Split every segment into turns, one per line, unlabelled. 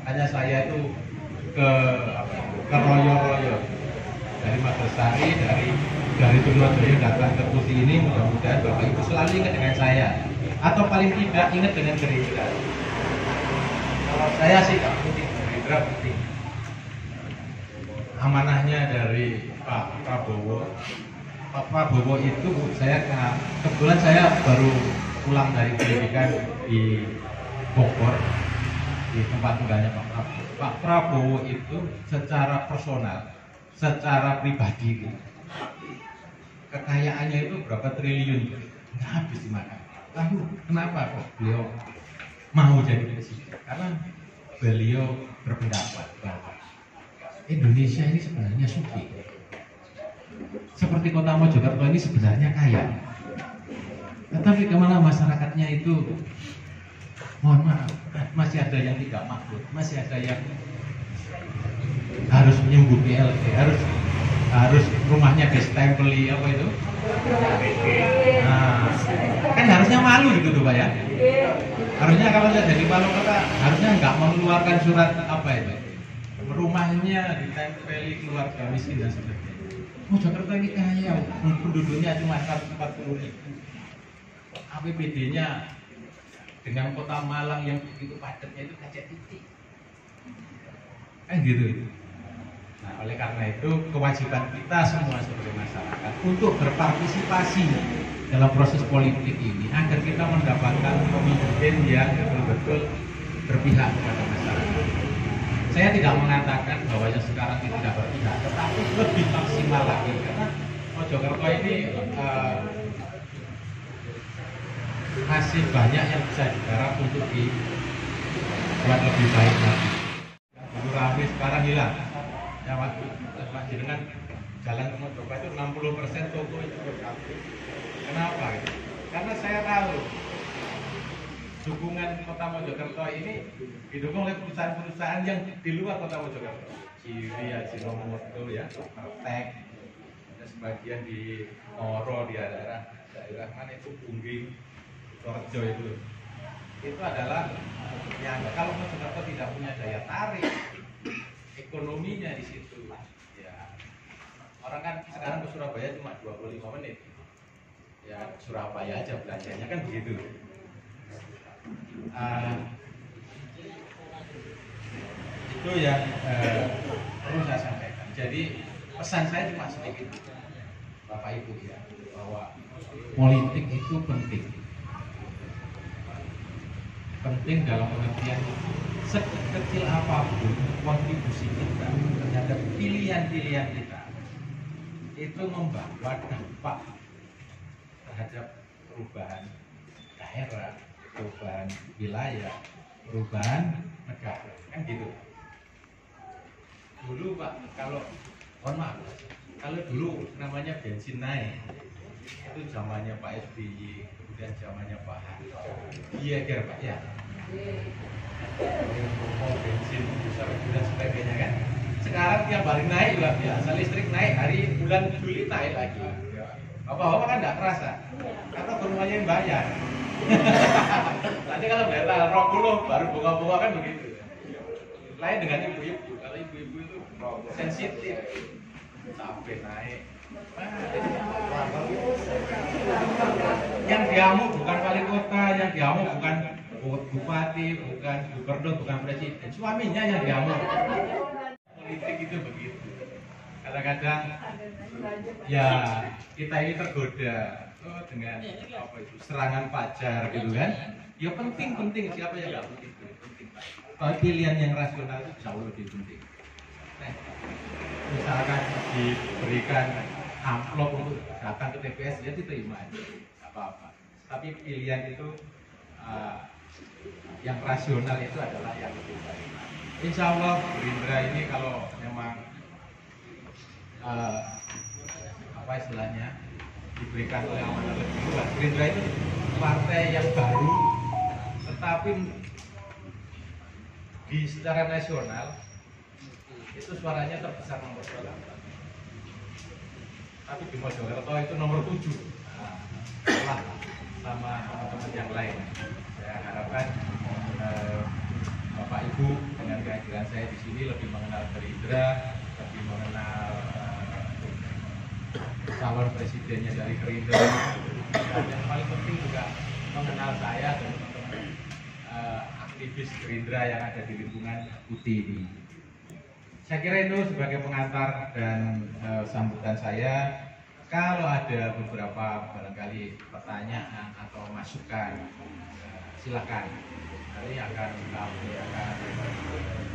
Makanya saya itu ke royo-royo dari Magresari, dari Trunojoyo datang ke kursi ini. Mudah-mudahan Bapak Ibu selalu ingat dengan saya, atau paling tidak ingat dengan Gerindra. Kalau saya sih nggak penting, Gerindra penting. Amanahnya dari Pak Prabowo. Pak Prabowo itu kebetulan saya baru pulang dari pendidikan di Bogor, di tempat tinggalnya Pak Prabowo. Pak Prabowo itu secara personal, secara pribadi, kekayaannya itu berapa triliun, nggak habis dimakan. Lalu kenapa kok beliau mau jadi presiden? Karena beliau berpendapat bahwa Indonesia ini sebenarnya sugih. Seperti kota Mojokerto ini sebenarnya kaya. Tetapi kemana masyarakatnya itu, mohon maaf, masih ada yang tidak makmur, masih ada yang harus menyembuh BLT, harus rumahnya distempeli apa itu? Nah, kan harusnya malu gitu tuh Pak ya. Harusnya kalau saya jadi wali kota harusnya nggak mengeluarkan surat apa itu, rumahnya ditempeli keluarga miskin dan sebagainya. Mojokerto ini kaya, penduduknya cuma 140.000. APBD-nya dengan kota Malang yang begitu padatnya itu kacau titik. Kan gitu. Nah, oleh karena itu kewajiban kita semua sebagai masyarakat untuk berpartisipasi dalam proses politik ini agar kita mendapatkan pemimpin yang betul-betul berpihak kepada masyarakat. Saya tidak mengatakan bahwa yang sekarang ini tidak berpihak, tetapi lebih maksimal lagi karena Mojokerto ini masih banyak yang bisa digarap untuk dibuat lebih baik lagi. Dulu ramai sekarang hilang. Ya Pak Jenengan jalan ke Mojokerto itu 60% toko itu berkabut. Kenapa? Karena saya tahu dukungan kota Mojokerto ini didukung oleh perusahaan-perusahaan yang di luar kota Mojokerto. Ciri, Ajinomoto ya, Pertek, ada sebagian di Toro, di daerah mana itu Pungging, Torjo itu adalah yang kalau Mojokerto tidak punya daya tarik ekonominya di situ ya, orang kan sekarang ke Surabaya cuma 25 menit ya, Surabaya aja belanjanya kan begitu. Itu yang perlu saya sampaikan. Jadi pesan saya cuma sedikit, Bapak Ibu ya, bahwa politik itu penting dalam pengertian sekecil apapun kontribusi kita terhadap pilihan-pilihan kita itu membawa dampak terhadap perubahan daerah, perubahan wilayah, perubahan negara, kan gitu. Dulu Pak, kalau mohon maaf, kalau dulu namanya bensin naik, itu zamannya Pak SBY, kemudian zamannya Pak Harto, iya kira Pak ya. Mau bensin besar dan sebagainya kan. Sekarang tiap hari naik luar biasa, listrik naik, hari bulan Juli naik lagi. Bapak-bapak kan nggak terasa, karena semuanya yang bayar. Nanti kalau bayar tanggal 20 baru bunga-bunga kan begitu. Lain dengan ibu-ibu, kalau ibu-ibu itu sensitif, sampai naik. Yang diamu bukan wali kota, yang diamu bukan bupati, bukan gubernur, bukan presiden, suaminya yang diamu. Politik itu begitu. Kadang-kadang ya kita ini tergoda dengan apa itu serangan pajar gitu kan. Ya penting siapa yang nggak penting. Kalau pilihan yang rasional itu jauh lebih penting. Nah, misalkan diberikan amplop untuk datang ke TPS ya diterima aja, nggak apa-apa. Tapi pilihan itu yang rasional itu adalah yang lebih baik. Insya Allah Gerindra ini kalau memang apa istilahnya diberikan oleh amanah lebih luas, Gerindra itu partai yang baru, tetapi di secara nasional itu suaranya terbesar nomor 8. Tapi di Mojokerto itu nomor 7. Nah, sama teman-teman yang lain. Saya harapkan Bapak Ibu dengan kehadiran saya di sini lebih mengenal Gerindra, lebih mengenal calon presidennya dari Gerindra, dan yang paling penting juga mengenal saya dan teman-teman aktivis Gerindra yang ada di lingkungan UTI ini. Saya kira itu sebagai pengantar dan sambutan saya. Kalau ada beberapa barangkali pertanyaan atau masukan, silakan. Nanti akan kami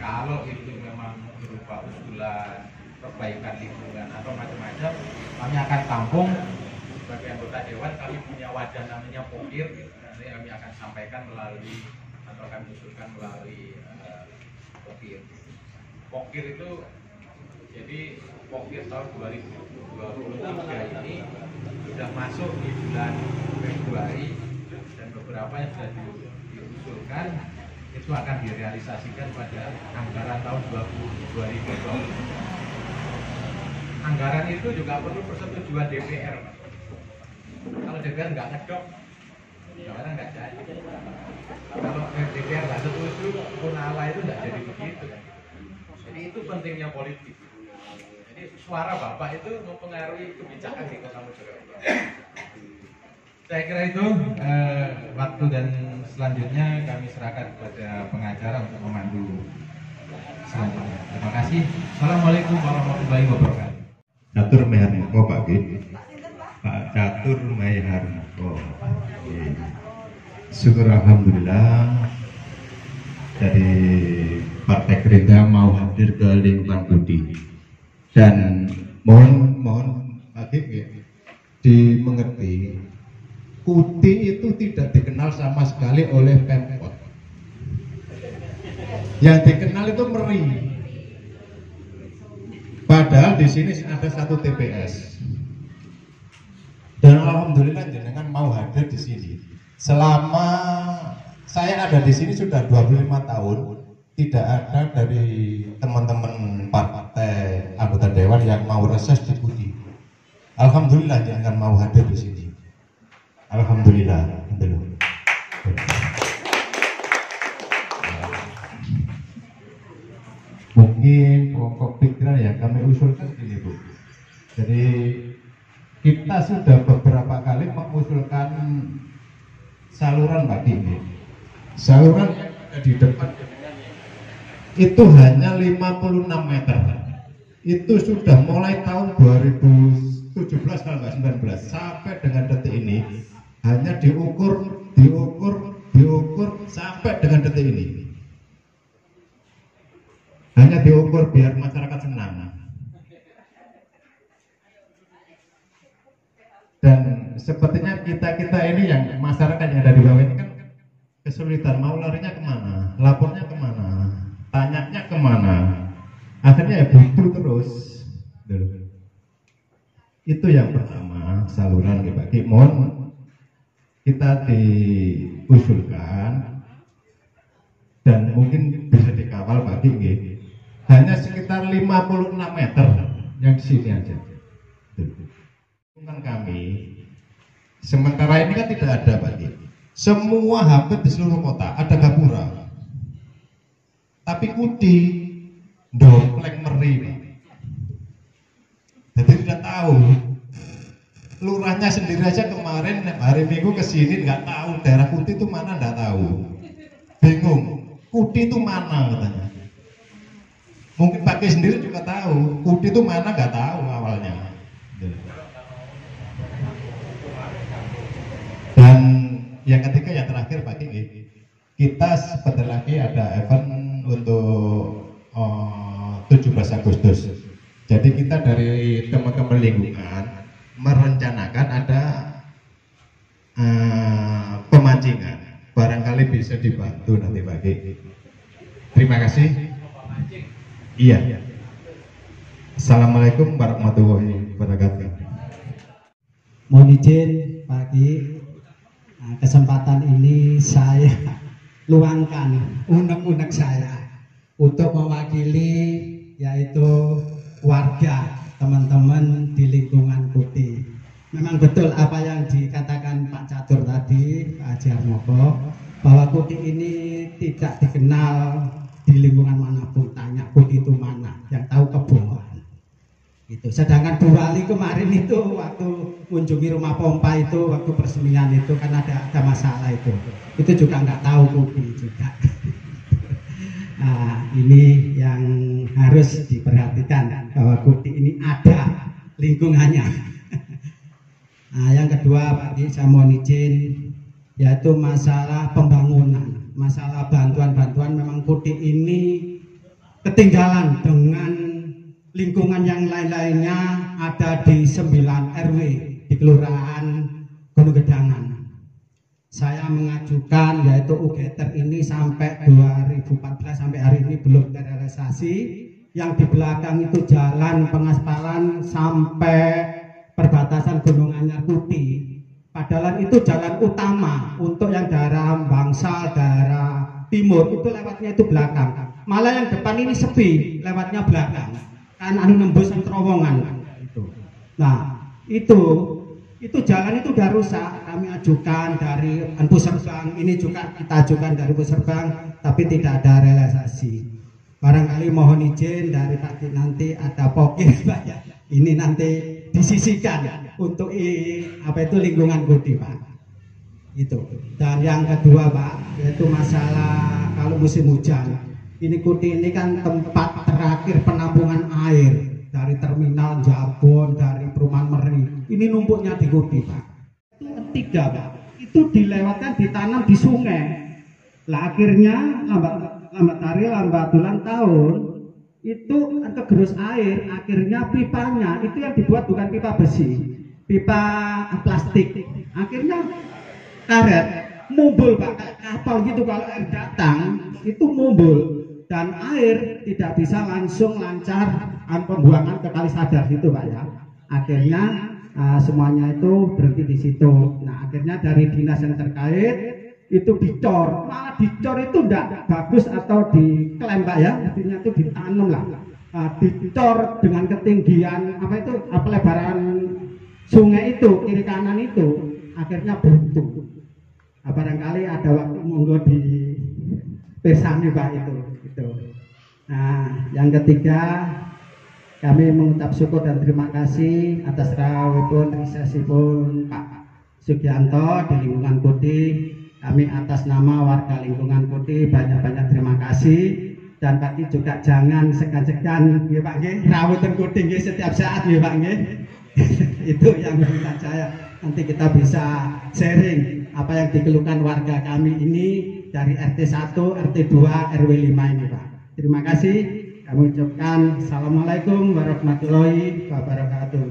kalau itu memang berupa usulan perbaikan lingkungan atau macam-macam, kami akan tampung sebagai anggota dewan. Kami punya wadah namanya Pokir, nanti kami akan sampaikan melalui atau akan usulkan melalui Pokir. Pokir itu jadi Pokir tahun 2023 ini sudah masuk di bulan Februari dan beberapa yang sudah diusulkan itu akan direalisasikan pada anggaran tahun 2020. Anggaran itu juga perlu persetujuan DPR. Kalau DPR nggak ngedok, anggaran nggak jadi. Kalau DPR nggak setuju, punala itu nggak jadi begitu. Jadi itu pentingnya politik. Jadi suara Bapak itu mempengaruhi kebijakan di Kota Mojokerto. Saya kira itu waktu dan selanjutnya kami serahkan kepada pengacara untuk memandu selanjutnya. Terima kasih. Assalamualaikum warahmatullahi wabarakatuh.
Catur Meharniko Pak G. Pak Catur Meharniko. Syukur alhamdulillah dari Partai Gerindra mau hadir ke lingkungan Budi. Dan mohon Pak G dimengerti, Kuti itu tidak dikenal sama sekali oleh Pemkot. Yang dikenal itu Meri. Padahal di sini ada satu TPS. Dan alhamdulillah jenengan mau hadir di sini. Selama saya ada di sini sudah 25 tahun, tidak ada dari teman-teman partai anggota dewan yang mau reses di Kuti. Alhamdulillah jenengan mau hadir di sini. Alhamdulillah. Mungkin pokok pikiran yang kami usulkan ini Bu. Jadi kita sudah beberapa kali mengusulkan saluran Pak ini. Saluran yang ada di depan itu hanya 56 meter. Itu sudah mulai tahun 2017 kalau nggak 19 sampai dengan detik ini hanya diukur sampai dengan detik ini. Hanya diukur biar masyarakat senang. Dan sepertinya kita ini yang masyarakat yang ada di bawah ini kan kesulitan mau larinya kemana, lapornya kemana, tanyanya kemana, akhirnya ya buntu terus. Itu yang pertama, saluran Pak Ki. Mohon kita diusulkan dan mungkin bisa dikawal Pak Ki. Hanya sekitar 56 meter yang di sini aja. Bukan kami. Sementara ini kan tidak ada Pak Ki. Semua hampir di seluruh kota ada gapura. Tapi Kuti dompleng Meri Pak. Jadi tidak tahu. Lurahnya sendiri aja kemarin hari Minggu kesini nggak tahu daerah Kuti itu mana, nggak tahu. Bingung. Kuti itu mana katanya. Mungkin Pak Ki sendiri juga tahu. Kuti itu mana nggak tahu awalnya. Dan yang ketiga yang terakhir Pak Ki, kita sebentar lagi ada event untuk 17 Agustus. Jadi kita dari teman-teman lingkungan merencanakan ada pemancingan. Barangkali bisa dibantu nanti Pak Ki. Terima kasih. Iya. Assalamualaikum warahmatullahi wabarakatuh.
Mohon izin Pak Ki, kesempatan ini saya luangkan unek-unek saya untuk mewakili yaitu warga teman-teman di lingkungan Kuti. Memang betul apa yang dikatakan Pak Catur tadi, Pak Haji Harmoko, bahwa Kuti ini tidak dikenal di lingkungan manapun tanya Kuti itu mana, yang tahu kebohongan. Itu. Sedangkan Bu Wali kemarin itu waktu kunjungi rumah pompa itu, waktu peresmian itu kan ada masalah itu juga nggak tahu Kuti juga. Nah, ini yang harus diperhatikan bahwa Kuti ini ada lingkungannya. Nah, yang kedua Pak Ki, saya mohon izin, yaitu masalah pembangunan, masalah bantuan-bantuan. Memang Kuti ini ketinggalan dengan lingkungan yang lain-lainnya, ada di 9 RW di Kelurahan Gunung Gedangan. Saya mengajukan yaitu UGTER ini sampai 2014 sampai hari ini belum terrealisasi. Yang di belakang itu jalan pengaspalan sampai perbatasan Gunung Anyar Kuti. Padahal itu jalan utama untuk yang daerah Bangsal, daerah timur itu lewatnya itu belakang. Malah yang depan ini sepi, lewatnya belakang. Kan nembus terowongan itu. Nah, itu jalan itu udah rusak. Kami ajukan dari Puserbang, ini juga kita ajukan dari Puserbang, tapi tidak ada realisasi. Barangkali mohon izin dari tadi nanti ada pokir Pak ya. Ini nanti disisihkan untuk lingkungan Kuti Pak. Itu. Dan yang kedua Pak, yaitu masalah kalau musim hujan. Ini Kuti ini kan tempat terakhir penampungan air dari terminal Jabon, dari Perumahan Meri. Ini numpuknya di Kuti Pak. Itu ketiga Pak, itu dilewatkan ditanam di sungai. Lah akhirnya lambat bulan tahun itu kegerus air. Akhirnya pipanya itu yang dibuat bukan pipa besi, pipa plastik. Akhirnya karet mumbul Pak, kapal gitu kalau air datang itu mumbul. Dan air tidak bisa langsung lancar pembuangan ke Kali Sadar gitu Pak ya. Akhirnya semuanya itu berhenti di situ. Nah akhirnya dari dinas yang terkait itu dicor, malah dicor itu tidak bagus atau diklaim Pak ya, artinya itu ditanam lah. Dicor dengan ketinggian pelebaran sungai itu kiri kanan itu akhirnya buntu. Barangkali ada waktu monggo di pesani Pak itu. Nah, yang ketiga kami mengucap syukur dan terima kasih atas rawuhipun risesipun Pak Sugianto di lingkungan Kuti. Kami atas nama warga lingkungan Kuti banyak-banyak terima kasih. Dan Pak juga jangan segan-segan nggih Pak nggih rawuhipun Kuti nggih setiap saat nggih Pak nggih. Itu yang minta saya. Nanti kita bisa sharing apa yang dikeluhkan warga kami ini dari RT 1, RT 2, RW 5 ini Pak. Terima kasih. Kami ucapkan Assalamualaikum warahmatullahi wabarakatuh.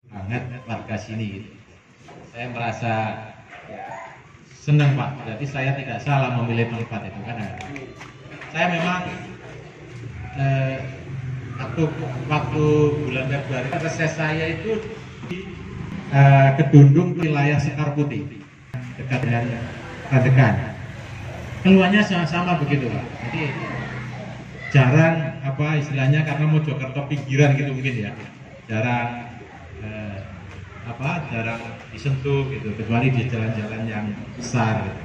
Banget warga sini gitu. Saya merasa senang Pak. Jadi saya tidak salah memilih tempat itu karena saya memang waktu bulan Februari reses saya itu di Kedundung wilayah Sekar Putih dekat dengan Randegan. Keluarnya sama begitu Pak. Jadi jarang istilahnya karena Mojokerto pinggiran gitu mungkin ya. Jarang jarang disentuh gitu kecuali di jalan-jalan yang besar gitu.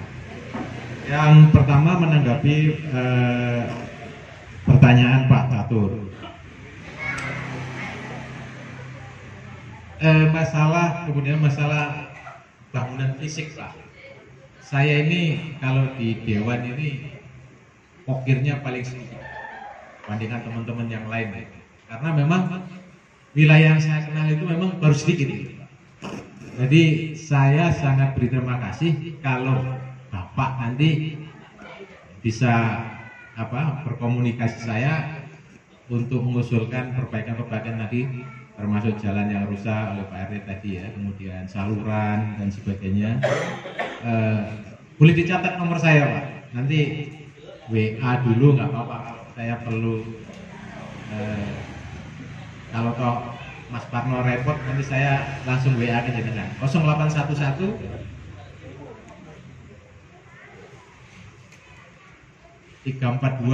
Yang pertama menanggapi pertanyaan Pak Tatur. Kemudian masalah bangunan fisik Pak. Saya ini kalau di Dewan ini pokirnya paling sedikit bandingkan teman-teman yang lain ya. Karena memang wilayah yang saya kenal itu memang baru sedikit gitu. Jadi saya sangat berterima kasih kalau Bapak nanti bisa berkomunikasi saya untuk mengusulkan perbaikan-perbaikan tadi, termasuk jalan yang rusak oleh Pak RT tadi ya, kemudian saluran dan sebagainya. Boleh dicatat nomor saya Pak, nanti WA dulu nggak apa-apa. Saya perlu kalau toh Mas Parno repot nanti saya langsung WA ke jenengan 0811 342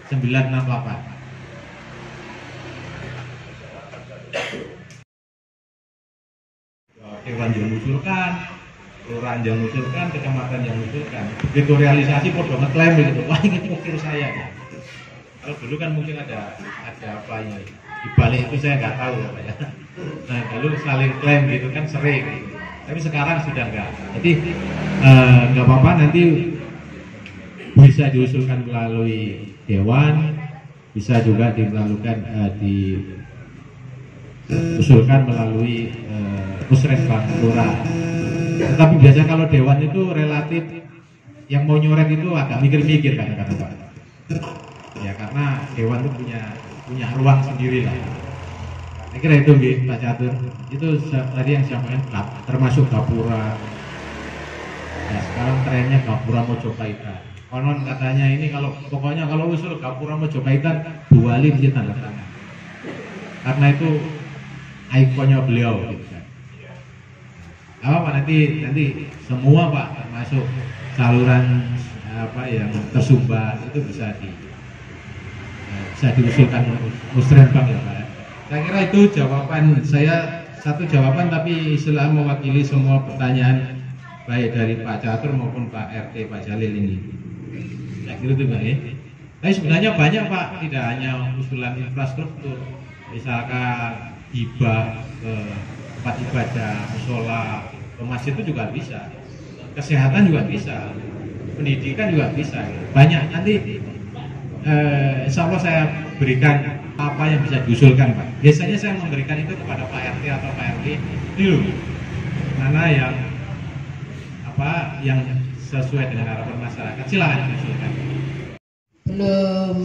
968. Irwan mengusulkan kelurahan yang mengusulkan, kecamatan yang mengusulkan. Begitu realisasi podo ngeklaim gitu, wah ini ukir saya. Ya. Kalau dulu kan mungkin ada apa ya, di balik itu saya nggak tahu apa ya. Nah dulu saling klaim gitu kan sering. Tapi sekarang sudah enggak. Jadi nggak apa-apa, nanti bisa diusulkan melalui dewan, bisa juga diusulkan melalui musrenbang lurah. Tetapi biasanya kalau dewan itu relatif yang mau nyoret itu agak mikir-mikir kadang-kadang Pak. Ya karena dewan itu punya ruang sendiri lah. Saya kira itu Pak Catur. Itu tadi yang disampaikan termasuk gapura. Ya sekarang trennya gapura Mojopaitan. Konon katanya ini pokoknya kalau usul gapura Mojopaitan Bu Wali mesti tanda tangan. Karena itu ikonnya beliau gitu kan. Apa nanti semua Pak termasuk saluran yang tersumbat itu bisa diusulkan musrenbang ya Pak. Saya kira itu jawaban saya, satu jawaban tapi setelah mewakili semua pertanyaan baik dari Pak Catur maupun Pak RT Pak Jalil ini. Saya kira itu Pak ya. Tapi sebenarnya banyak Pak, tidak hanya usulan infrastruktur, misalkan hibah ke tempat ibadah, musola, ke masjid itu juga bisa, kesehatan juga bisa, pendidikan juga bisa. Banyak nanti insya Allah saya berikan apa yang bisa diusulkan Pak. Biasanya saya memberikan itu kepada Pak RT atau Pak RW dulu, mana yang sesuai dengan harapan masyarakat, silakan diusulkan.
Belum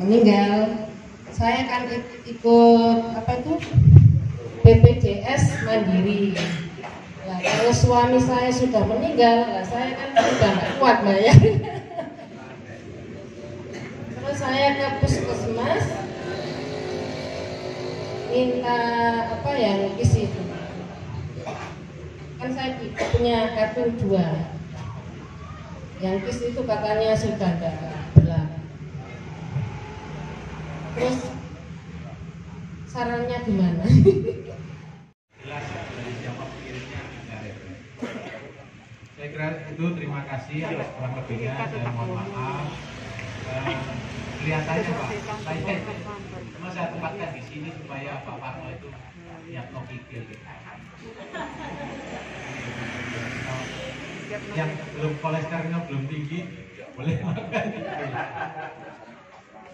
meninggal, saya kan ikut BPJS Mandiri. Nah, kalau suami saya sudah meninggal, nah saya kan sudah nggak kuat bayar. Terus saya ke puskesmas minta yang isi itu. Kan saya punya kartu 2. Yang kis itu katanya sudah tidak berlaku. Terus sarannya gimana?
Jelas dari siapa pengirimnya ada referensi. Saya kira itu, terima kasih atas kurang lebihnya, saya mohon maaf. Kelihatannya Pak, saya tempatkan di sini supaya Pak Parno itu yang pikir gitu. Yang belum kolesterolnya belum tinggi boleh makan gitu.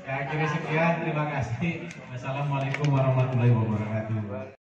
Ya kira sekian, terima kasih. Wassalamualaikum warahmatullahi wabarakatuh.